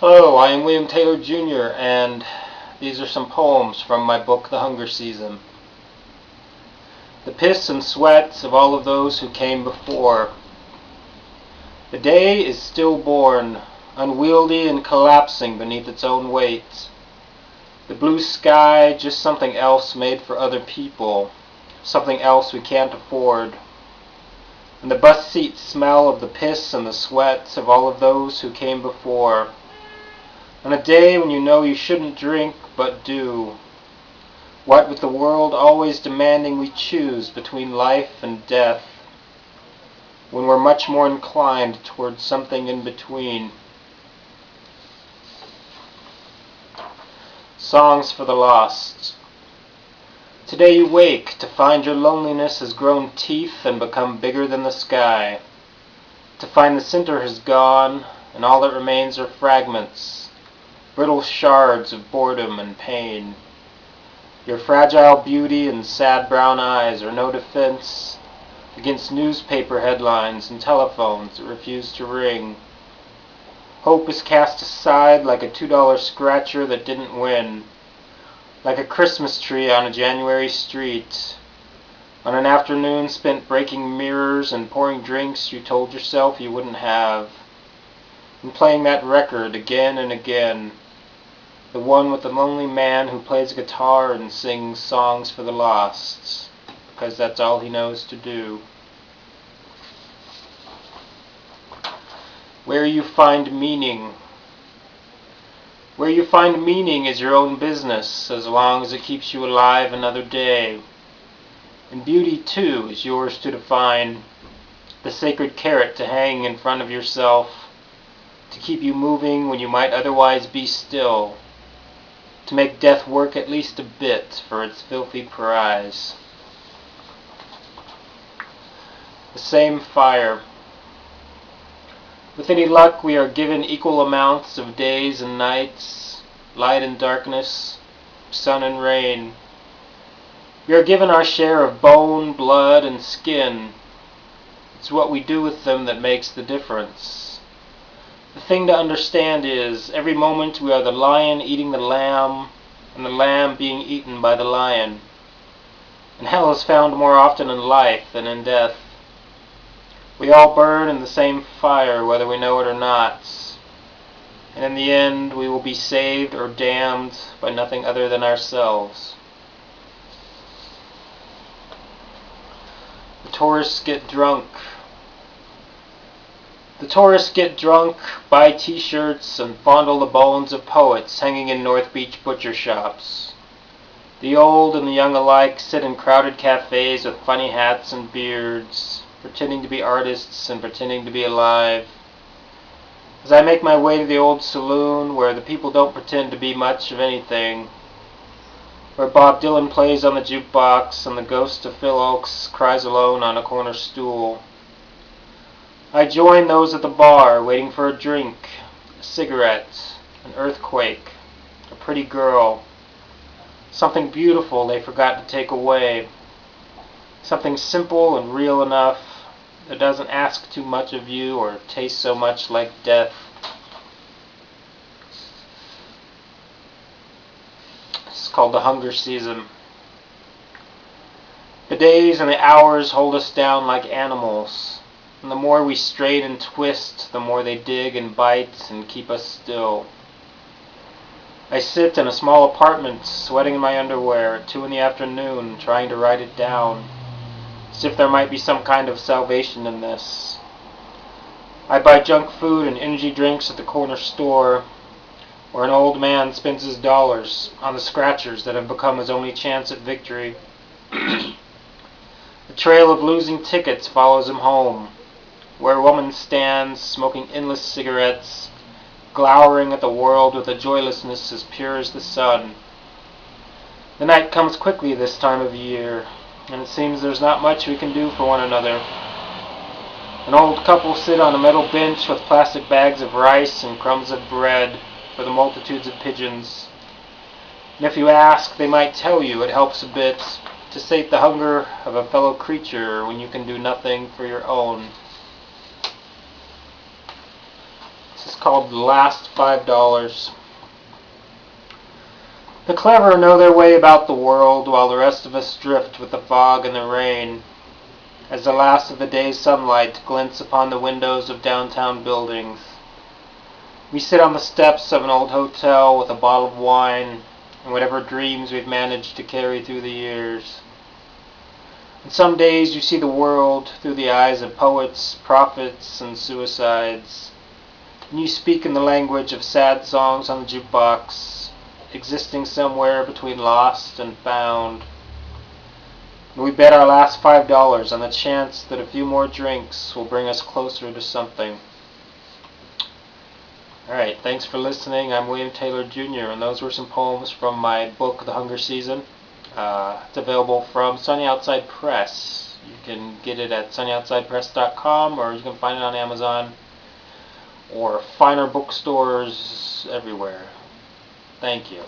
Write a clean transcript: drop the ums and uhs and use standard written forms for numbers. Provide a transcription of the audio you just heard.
Hello, I am William Taylor Jr., and these are some poems from my book, The Hunger Season. The piss and sweat of all of those who came before. The day is stillborn, unwieldy and collapsing beneath its own weight. The blue sky, just something else made for other people, something else we can't afford. And the bus seat smell of the piss and the sweat of all of those who came before. On a day when you know you shouldn't drink, but do. What with the world always demanding we choose between life and death, when we're much more inclined towards something in between. Songs for the Lost. Today you wake to find your loneliness has grown teeth and become bigger than the sky. To find the center has gone, and all that remains are fragments, brittle shards of boredom and pain. Your fragile beauty and sad brown eyes are no defense against newspaper headlines and telephones that refuse to ring. Hope is cast aside like a $2 scratcher that didn't win, like a Christmas tree on a January street, on an afternoon spent breaking mirrors and pouring drinks you told yourself you wouldn't have, and playing that record again and again, the one with the lonely man who plays guitar and sings songs for the lost, because that's all he knows to do. Where you find meaning. Where you find meaning is your own business, as long as it keeps you alive another day. And beauty, too, is yours to define, the sacred carrot to hang in front of yourself, to keep you moving when you might otherwise be still, to make death work at least a bit for its filthy prize. The same fire. With any luck, we are given equal amounts of days and nights, light and darkness, sun and rain. We are given our share of bone, blood, and skin. It's what we do with them that makes the difference. The thing to understand is, every moment we are the lion eating the lamb, and the lamb being eaten by the lion. And hell is found more often in life than in death. We all burn in the same fire, whether we know it or not. And in the end, we will be saved or damned by nothing other than ourselves. The tourists get drunk. The tourists get drunk, buy t-shirts, and fondle the bones of poets hanging in North Beach butcher shops. The old and the young alike sit in crowded cafes with funny hats and beards, pretending to be artists and pretending to be alive. As I make my way to the old saloon, where the people don't pretend to be much of anything, where Bob Dylan plays on the jukebox and the ghost of Phil Oakes cries alone on a corner stool, I join those at the bar waiting for a drink, a cigarette, an earthquake, a pretty girl, something beautiful they forgot to take away, something simple and real enough that doesn't ask too much of you or taste so much like death. It's called The Hunger Season. The days and the hours hold us down like animals. And the more we strain and twist, the more they dig and bite and keep us still. I sit in a small apartment, sweating in my underwear at 2 in the afternoon, trying to write it down, as if there might be some kind of salvation in this. I buy junk food and energy drinks at the corner store, where an old man spends his dollars on the scratchers that have become his only chance at victory. The trail of losing tickets follows him home, where a woman stands, smoking endless cigarettes, glowering at the world with a joylessness as pure as the sun. The night comes quickly this time of year, and it seems there's not much we can do for one another. An old couple sit on a metal bench with plastic bags of rice and crumbs of bread for the multitudes of pigeons. And if you ask, they might tell you it helps a bit to sate the hunger of a fellow creature when you can do nothing for your own. This is called Last $5. The clever know their way about the world, while the rest of us drift with the fog and the rain, as the last of the day's sunlight glints upon the windows of downtown buildings. We sit on the steps of an old hotel with a bottle of wine and whatever dreams we've managed to carry through the years. And some days you see the world through the eyes of poets, prophets, and suicides. And you speak in the language of sad songs on the jukebox, existing somewhere between lost and found. And we bet our last $5 on the chance that a few more drinks will bring us closer to something. Alright, thanks for listening. I'm William Taylor Jr., and those were some poems from my book, The Hunger Season. It's available from Sunny Outside Press. You can get it at sunnyoutsidepress.com, or you can find it on Amazon or finer bookstores everywhere. Thank you.